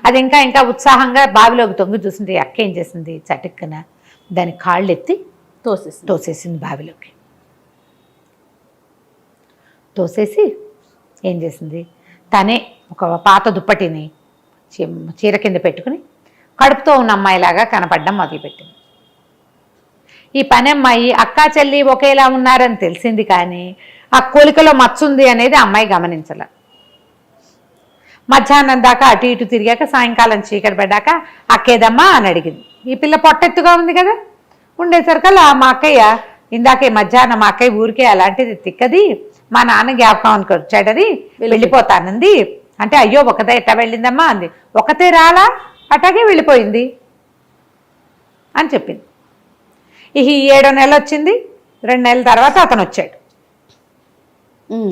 అది ఇంకా ఉత్సాహంగా బావిలోకి తొంగి చూసింది. అక్క ఏం చేసింది, చటుక్కున దాని కాళ్ళు ఎత్తి తోసేసింది బావిలోకి. తోసేసి ఏం చేసింది, తనే ఒక పాత దుప్పటిని చీర కింద పెట్టుకుని కడుపుతో ఉన్న అమ్మాయిలాగా కనపడడం మొదలుపెట్టింది. ఈ పనమ్మాయి అక్కా చెల్లి ఒకేలా ఉన్నారని తెలిసింది, కానీ ఆ కోలికలో మచ్చుంది అనేది అమ్మాయి గమనించాల. మధ్యాహ్నం దాకా అటు ఇటు తిరిగాక సాయంకాలం చీకటి పడ్డాక అక్కేదమ్మా అని అడిగింది. ఈ పిల్ల పొట్టెత్తుగా ఉంది కదా, ఉండేసరికల్లా మా అక్కయ్య ఇందాకే మధ్యాహ్నం మా అక్కయ్య ఊరికే అలాంటిది తిక్కది, మా నాన్న జ్ఞాపకానికి వచ్చాడది, వెళ్ళిపోతానంది అంటే, అయ్యో ఒకదే ఎట్టా వెళ్ళిందమ్మా అంది. ఒకతే రాలా, అట్లాగే వెళ్ళిపోయింది అని చెప్పింది. ఈ 7వ నెల వచ్చింది. 2 నెలల తర్వాత అతను వచ్చాడు.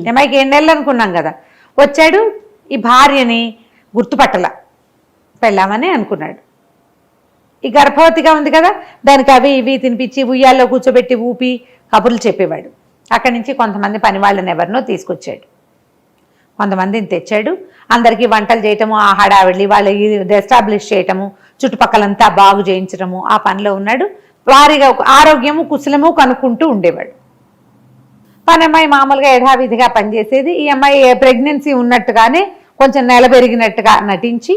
అమ్మాయికి 7 నెలలు అనుకున్నాం కదా, వచ్చాడు. ఈ భార్యని గుర్తుపట్టల, పెళ్ళామని అనుకున్నాడు. ఈ గర్భవతిగా ఉంది కదా, దానికి అవి ఇవి తినిపించి ఉయ్యాల్లో కూర్చోబెట్టి ఊపి కబుర్లు చెప్పేవాడు. అక్కడి నుంచి కొంతమంది పని వాళ్ళని ఎవరినో తీసుకొచ్చాడు, కొంతమందిని తెచ్చాడు. అందరికీ వంటలు చేయటము, ఆ హడావిడి వాళ్ళు ఎస్టాబ్లిష్ చేయటము, చుట్టుపక్కలంతా బాగు చేయించడము, ఆ పనిలో ఉన్నాడు. వారిగా ఆరోగ్యము కుశలము కనుక్కుంటూ ఉండేవాడు. పనమ్మాయి మామూలుగా యథావిధిగా పనిచేసేది. ఈ అమ్మాయి ప్రెగ్నెన్సీ ఉన్నట్టుగానే కొంచెం నెల పెరిగినట్టుగా నటించి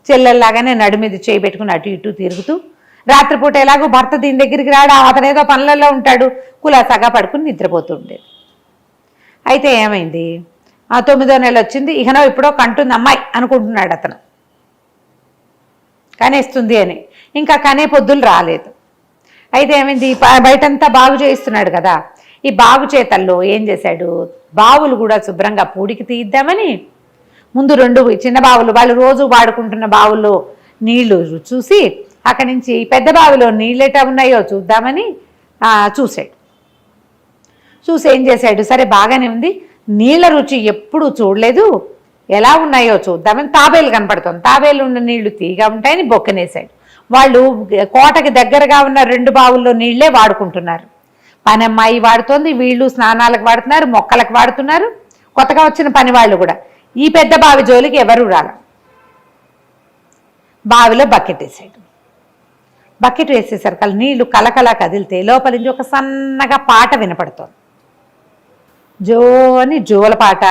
చెల్లెల్లాగానే నడుమీద చేయి పెట్టుకుని అటు ఇటు తిరుగుతూ, రాత్రిపూట ఎలాగో భర్త దీని దగ్గరికి రాడు, అతనేదో పనులలో ఉంటాడు, కులాసాగా పడుకుని నిద్రపోతూ ఉండేది. అయితే ఏమైంది, ఆ 9వ నెల వచ్చింది. ఇకనో ఇప్పుడో కంటుంది అమ్మాయి అనుకుంటున్నాడు అతను, కనేస్తుంది అని. ఇంకా కనే పొద్దులు రాలేదు. అయితే ఏమైంది, బయటంతా బాగు చేయిస్తున్నాడు కదా, ఈ బాగు చేతల్లో ఏం చేశాడు, బావులు కూడా శుభ్రంగా పూడికి తీద్దామని ముందు 2 చిన్న బావులు, వాళ్ళు రోజు వాడుకుంటున్న బావుల్లో నీళ్లు చూసి అక్కడి నుంచి పెద్ద బావిలో నీళ్ళు ఎట్టా ఉన్నాయో చూద్దామని చూశాడు. చూసి ఏం చేశాడు, సరే బాగానే ఉంది, నీళ్ల రుచి ఎప్పుడు చూడలేదు, ఎలా ఉన్నాయో చూద్దామని తాబేలు కనపడుతుంది, తాబేలు ఉన్న నీళ్లు తీగా ఉంటాయని బొక్కనేశాడు. వాళ్ళు కోటకి దగ్గరగా ఉన్న 2 బావుల్లో నీళ్లే వాడుకుంటున్నారు. పనమ్మాయి వాడుతోంది, వీళ్ళు స్నానాలకు వాడుతున్నారు, మొక్కలకు వాడుతున్నారు, కొత్తగా వచ్చిన పని వాళ్ళు కూడా. ఈ పెద్ద బావి జోలికి ఎవరు రాల. బావిలో బకెట్ వేసాడు. బకెట్ వేసేసరికి నీళ్లు కలకలా కదిలితే లోపల నుంచి ఒక సన్నగా పాట వినపడుతోంది. జో అని జోల పాట,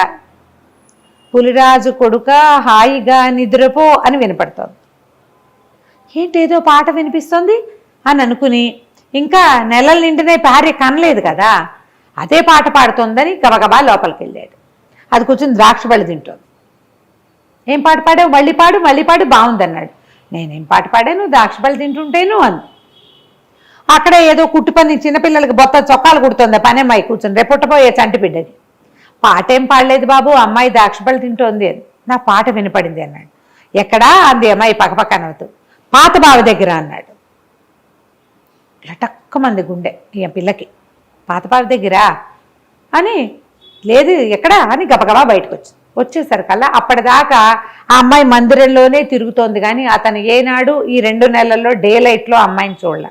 పులిరాజు కొడుక హాయిగా నిద్రపో అని వినపడుతోంది. ఏంటేదో పాట వినిపిస్తుంది అని అనుకుని, ఇంకా నెలల నిండినే భార్య కనలేదు కదా, అదే పాట పాడుతోందని గబగబా లోపలికి వెళ్ళాడు. అది కూర్చొని ద్రాక్ష పళ్ళు తింటోంది. ఏం పాట పాడావు, మళ్ళీ పాడు బాగుందన్నాడు. నేనేం పాట పాడాను, ద్రాక్ష పళ్ళు తింటుంటేను అంది. అక్కడ ఏదో కుట్టు పని చిన్నపిల్లలకి బొత్త చొక్కాలు కుడుతుంది పనమ్మాయి కూర్చొని, రేపుట్టపోయే చంటి బిడ్డది. పాట ఏం పాడలేదు బాబు, అమ్మాయి ద్రాక్ష పళ్ళు తింటోంది అని. నా పాట వినపడింది అన్నాడు. ఎక్కడా అంది అమ్మాయి పక్కపక్క నవ్వుతూ. పాత బావి దగ్గర అన్నాడు. లటక్కమంది గుండె ఈ పిల్లకి. పాత బావి దగ్గర అని, లేదు ఎక్కడా అని గబగబా బయటకు వచ్చేసరికల్లా అప్పటిదాకా ఆ అమ్మాయి మందిరంలోనే తిరుగుతోంది, కానీ అతను ఏనాడు ఈ 2 నెలల్లో డే లైట్లో అమ్మాయిని చూడలే.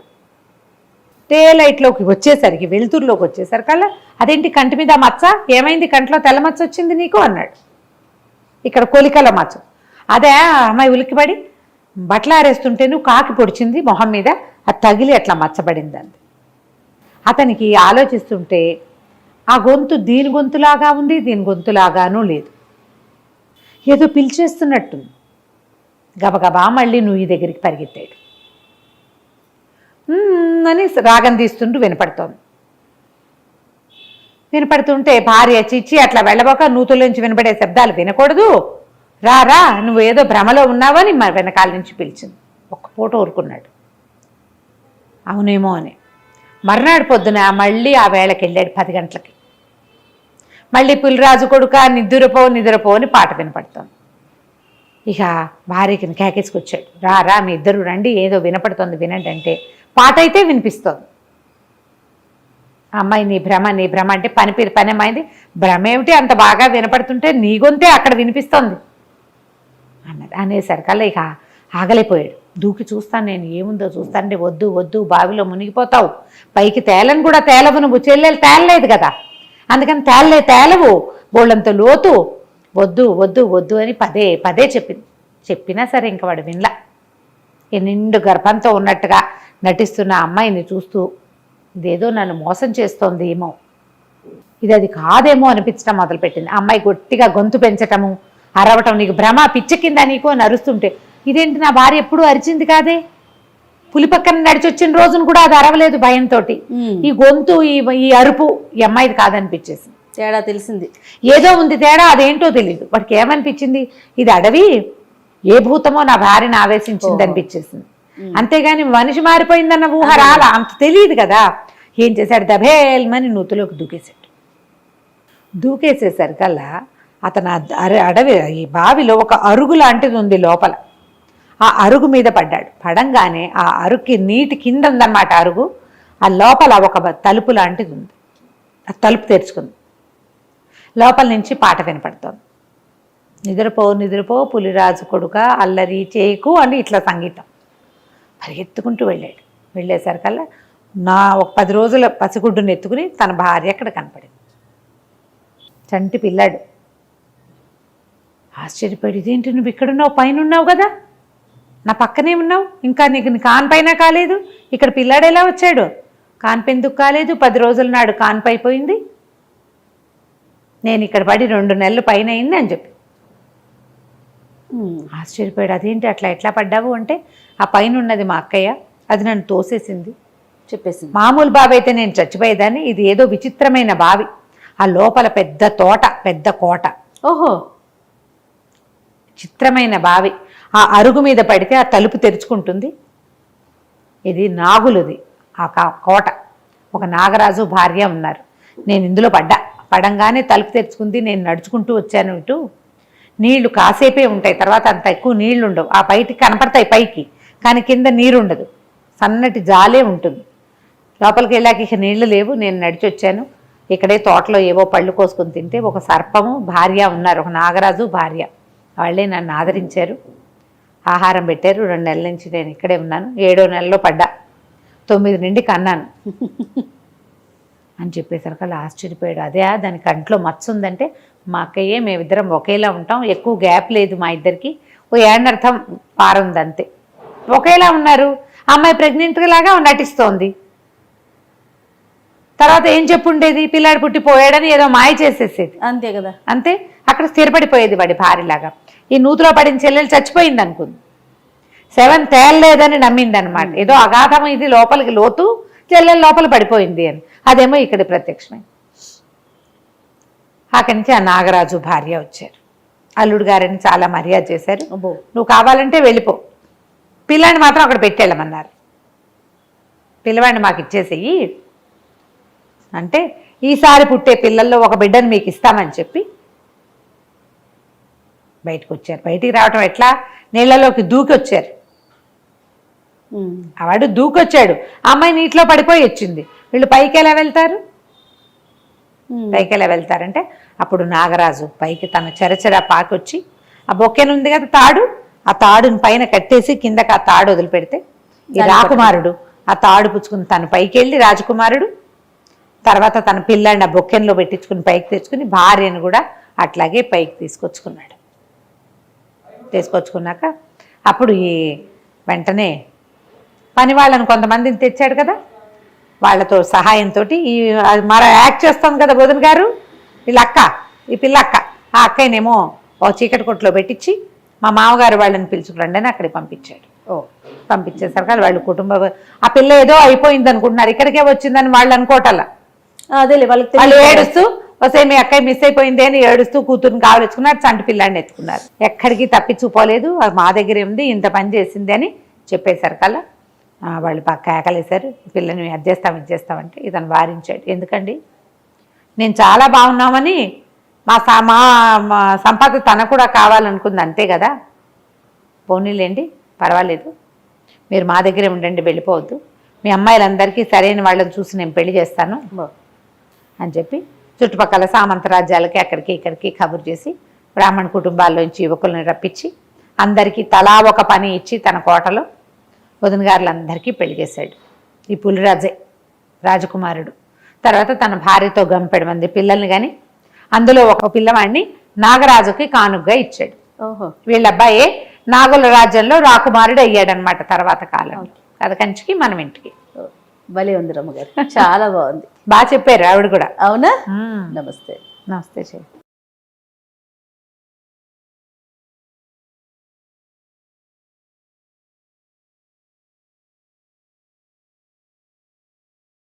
డే లైట్లోకి వచ్చేసరికి వెలుతురులోకి వచ్చేసరికల్లా అదేంటి కంటి మీద మచ్చ, ఏమైంది కంట్లో తెల్ల మచ్చ వచ్చింది నీకు అన్నాడు. ఇక్కడ కొలికల మచ్చ. అదే అమ్మాయి ఉలిక్కిపడి బట్టలు ఆరేస్తుంటే నువ్వు కాకి పొడిచింది మొహం మీద, అది తగిలి అట్లా మచ్చబడింది అంది. అతనికి ఆలోచిస్తుంటే ఆ గొంతు దీని గొంతులాగా ఉంది, దీని గొంతులాగానూ లేదు, ఏదో పిలిచేస్తున్నట్టుంది. గబగబా మళ్ళీ నువ్వు ఈ దగ్గరికి పరిగెత్తాడు. అని రాగం తీస్తుంటూ వినపడుతుంటే భార్య చిచ్చి అట్లా వెళ్ళబోక నూతులోంచి వినపడే శబ్దాలు వినకూడదు, రా నువ్వు ఏదో భ్రమలో ఉన్నావని మరి వెనకాల నుంచి పిలిచింది. ఒక్క పూట ఊరుకున్నాడు. అవునేమో అని మర్నాడు పొద్దున మళ్ళీ ఆ వేళకి వెళ్ళాడు 10 గంటలకి. మళ్ళీ పులిరాజు కొడుక నిద్రపో అని పాట వినపడుతోంది. ఇక భార్యకి కేకేసుకొచ్చాడు, రా మీ ఇద్దరు రండి, ఏదో వినపడుతోంది వినండి అంటే పాట అయితే వినిపిస్తోంది. అమ్మాయి నీ భ్రమ అంటే పని అమ్మాయింది. భ్రమ ఏమిటి, అంత బాగా వినపడుతుంటే నీ గొంతే అక్కడ వినిపిస్తోంది అన్నది. అనేసరికల్లా ఇక ఆగలేకపోయాడు. దూకి చూస్తాను నేను, ఏముందో చూస్తానంటే వద్దు బావిలో మునిగిపోతావు, పైకి తేలను కూడా తేలవు, నువ్వు చెల్లెలు తేలలేదు కదా, అందుకని తేలవు, బోళ్ళంత లోతు, వద్దు అని పదే చెప్పింది. చెప్పినా సరే ఇంక వాడు వినలా. నిండు గర్భంతో ఉన్నట్టుగా నటిస్తున్న అమ్మాయిని చూస్తూ ఇదేదో నన్ను మోసం చేస్తోంది ఏమో, అది కాదేమో అనిపించడం మొదలుపెట్టింది. అమ్మాయి గట్టిగా గొంతు పెంచటము, అరవటం, నీకు భ్రమ పిచ్చ కింద నీకు అని అరుస్తుంటే, ఇదేంటి నా భార్య ఎప్పుడూ అరిచింది కాదే, పులి పక్కన నడిచొచ్చిన రోజును కూడా అది అరవలేదు భయంతో. ఈ గొంతు ఈ అరుపు ఈ అమ్మాయిది కాదనిపించేసింది. తేడా తెలిసింది, ఏదో ఉంది తేడా, అదేంటో తెలియదు. వాడికి ఏమనిపించింది, ఇది అడవి, ఏ భూతమో నా భార్యను ఆవేశించింది అనిపించేసింది. అంతేగాని మనిషి మారిపోయిందన్న ఊహ రాలా, అంత తెలియదు కదా. ఏం చేశాడు, దభేల్మని నూతులోకి దూకేసేసరికల్లా అతను అడవి ఈ బావిలో ఒక అరుగు లాంటిది ఉంది లోపల. ఆ అరుగు మీద పడ్డాడు. పడంగానే ఆ అరుగుకి నీటి కింద ఉందన్నమాట అరుగు. ఆ లోపల ఒక తలుపు లాంటిది ఉంది. ఆ తలుపు తెరుచుకుంది. లోపల నుంచి పాట వినపడుతోంది. నిద్రపో పులిరాజు కొడుక అల్లరి చేయకు అని ఇట్లా సంగీతం. పరిగెత్తుకుంటూ వెళ్ళేసరికల్లా ఒక 10 రోజుల పసిగుడ్డుని ఎత్తుకుని తన భార్య అక్కడ కనపడింది. చంటి పిల్లాడు. ఆశ్చర్యపడి, ఇదేంటి నువ్వు ఇక్కడున్నావు, పైన ఉన్నావు కదా, నా పక్కనే ఉన్నావు, ఇంకా నీకు కాన్పైనా కాలేదు, ఇక్కడ పిల్లాడు ఎలా వచ్చాడు, కాన్పెందుకు కాలేదు, 10 రోజుల నాడు కాన్పైపోయింది, నేను ఇక్కడ పడి 2 నెలలు పైన అయింది అని చెప్పి ఆశ్చర్యపోయాడు. అదేంటి అట్లా ఎట్లా పడ్డావు అంటే, ఆ పైన ఉన్నది మా అక్కయ్య, అది నన్ను తోసేసింది చెప్పేసింది. మామూలు బావి అయితే నేను చచ్చిపోయేదాన్ని, ఇది ఏదో విచిత్రమైన బావి, ఆ లోపల పెద్ద తోట, పెద్ద కోట. ఓహో, చిత్రమైన బావి. ఆ అరుగు మీద పడితే ఆ తలుపు తెరుచుకుంటుంది. ఇది నాగులుది ఆ కోట. ఒక నాగరాజు భార్య ఉన్నారు. నేను ఇందులో పడంగానే తలుపు తెరుచుకుంది. నేను నడుచుకుంటూ వచ్చాను ఇటు. నీళ్లు కాసేపే ఉంటాయి, తర్వాత అంత ఎక్కువ నీళ్లు ఉండవు. ఆ బయటికి కనపడతాయి పైకి, కానీ కింద నీరుండదు, సన్నటి జాలే ఉంటుంది. లోపలికి వెళ్ళాక ఇక నీళ్లు లేవు. నేను నడిచి వచ్చాను. ఇక్కడే తోటలో ఏవో పళ్ళు కోసుకొని తింటే ఒక సర్పము భార్య ఉన్నారు, ఒక నాగరాజు భార్య. వాళ్ళే నన్ను ఆదరించారు, ఆహారం పెట్టారు. 2 నెలల నుంచి నేను ఇక్కడే ఉన్నాను. 7వ నెలలో పడ్డా, 9 నుండి కన్నాను అని చెప్పేసరికి ఆశ్చర్యపోయాడు. అదే దాని కంట్లో మచ్చ ఉందంటే, మా అక్కయ్యే, మేమిద్దరం ఒకేలా ఉంటాం, ఎక్కువ గ్యాప్ లేదు మా ఇద్దరికి, ఓ ఏడనర్థం పారుంది అంతే. ఒకేలా ఉన్నారు. అమ్మాయి ప్రెగ్నెంట్ లాగా నటిస్తోంది. తర్వాత ఏం చెప్పుండేది, పిల్లాడు పుట్టిపోయాడని ఏదో మాయ చేసేసేది, అంతే కదా, అంతే. అక్కడ స్థిరపడిపోయేది వాడి భార్యలాగా. ఈ నూతులో పడిన చెల్లెలు చచ్చిపోయింది అనుకుంది, 7 తేలలేదని నమ్మింది అనమాట. ఏదో అగాధం ఇది, లోపలికి లోతు, చెల్లెలు లోపల పడిపోయింది అని. అదేమో ఇక్కడ ప్రత్యక్షమై. అక్కడి నుంచి ఆ నాగరాజు భార్య వచ్చారు. అల్లుడు గారని చాలా మర్యాద చేశారు. నువ్వు కావాలంటే వెళ్ళిపో, పిల్లాడిని మాత్రం అక్కడ పెట్టేళ్ళమన్నారు. పిల్లవాడిని మాకు ఇచ్చేసేయి అంటే, ఈసారి పుట్టే పిల్లల్లో ఒక బిడ్డను మీకు ఇస్తామని చెప్పి బయటకు వచ్చారు. బయటికి రావటం ఎట్లా, నీళ్ళలోకి దూకి వచ్చారు. వాడు దూకొచ్చాడు, అమ్మాయి నీటిలో పడిపోయి వచ్చింది. వీళ్ళు పైకి ఎలా వెళ్తారంటే, అప్పుడు నాగరాజు పైకి తన చెరచెర పాకొచ్చి, ఆ బొక్కెనుంది కదా తాడు, ఆ తాడుని పైన కట్టేసి కిందకి ఆ తాడు వదిలిపెడితే ఈ రాకుమారుడు ఆ తాడు పుచ్చుకుని తన పైకి వెళ్ళి రాజకుమారుడు, తర్వాత తన పిల్లాడిని ఆ బొక్కెన్లో పెట్టించుకుని పైకి తెచ్చుకుని భార్యను కూడా అట్లాగే పైకి తీసుకొచ్చుకున్నాక అప్పుడు ఈ వెంటనే పని వాళ్ళని కొంతమందిని తెచ్చాడు కదా, వాళ్ళతో సహాయంతో ఈ మర యాక్ట్ చేస్తుంది కదా బోధన్ గారు, వీళ్ళ అక్క, ఈ పిల్ల అక్క, ఆ అక్కనేమో ఓ చీకటి కొట్లో పెట్టించి మా మామగారు వాళ్ళని పిలుచుకురండి అని అక్కడికి పంపించాడు. పంపించేసరికి వాళ్ళు కుటుంబం, ఆ పిల్ల ఏదో అయిపోయింది అనుకుంటున్నారు, ఇక్కడికే వచ్చిందని వాళ్ళు అనుకోవటల్లా. అదేలే వాళ్ళకి వాళ్ళు ఏడుస్తూ వస్తే మీ అక్కయ్య మిస్ అయిపోయింది అని ఏడుస్తూ కూతురుని కావలించుకున్నారు, చంటి పిల్లాడిని ఎత్తుకున్నారు. ఎక్కడికి తప్పించుకోలేదు, మా దగ్గర ఉంది, ఇంత పని చేసింది అని చెప్పేశారు కల్లా వాళ్ళు పక్క కేకలేశారు, పిల్లని అది చేస్తామంటే ఇతను వారించాడు. ఎందుకండి నేను చాలా బాగున్నామని మా సంపద తన కూడా కావాలనుకుంది, అంతే కదా, పోనీలేండి పర్వాలేదు, మీరు మా దగ్గరే ఉండండి, వెళ్ళిపోవద్దు, మీ అమ్మాయిలందరికీ సరైన వాళ్ళని చూసి నేను పెళ్లి చేస్తాను అని చెప్పి చుట్టుపక్కల సామంత రాజ్యాలకి అక్కడికి ఇక్కడికి కబురు చేసి బ్రాహ్మణ కుటుంబాల్లోంచి యువకులను రప్పించి అందరికీ తలా ఒక పని ఇచ్చి తన కోటలో వదిన గారులందరికీ పెళ్లి చేశాడు. ఈ పులిరాజే రాజకుమారుడు. తర్వాత తన భార్యతో గంపెడు మంది పిల్లల్ని కానీ అందులో ఒక పిల్లవాడిని నాగరాజుకి కానుగ్గా ఇచ్చాడు. వీళ్ళ అబ్బాయే నాగుల రాజ్యంలో రాకుమారుడు అయ్యాడనమాట తర్వాత కాలం. కథ కంచికి మనం ఇంటికి. భలే ఉంది రమ్మగారు, చాలా బాగుంది, బాగా చెప్పారు ఆవిడ కూడా. అవునా? నమస్తే. నమస్తే చెయ్యి.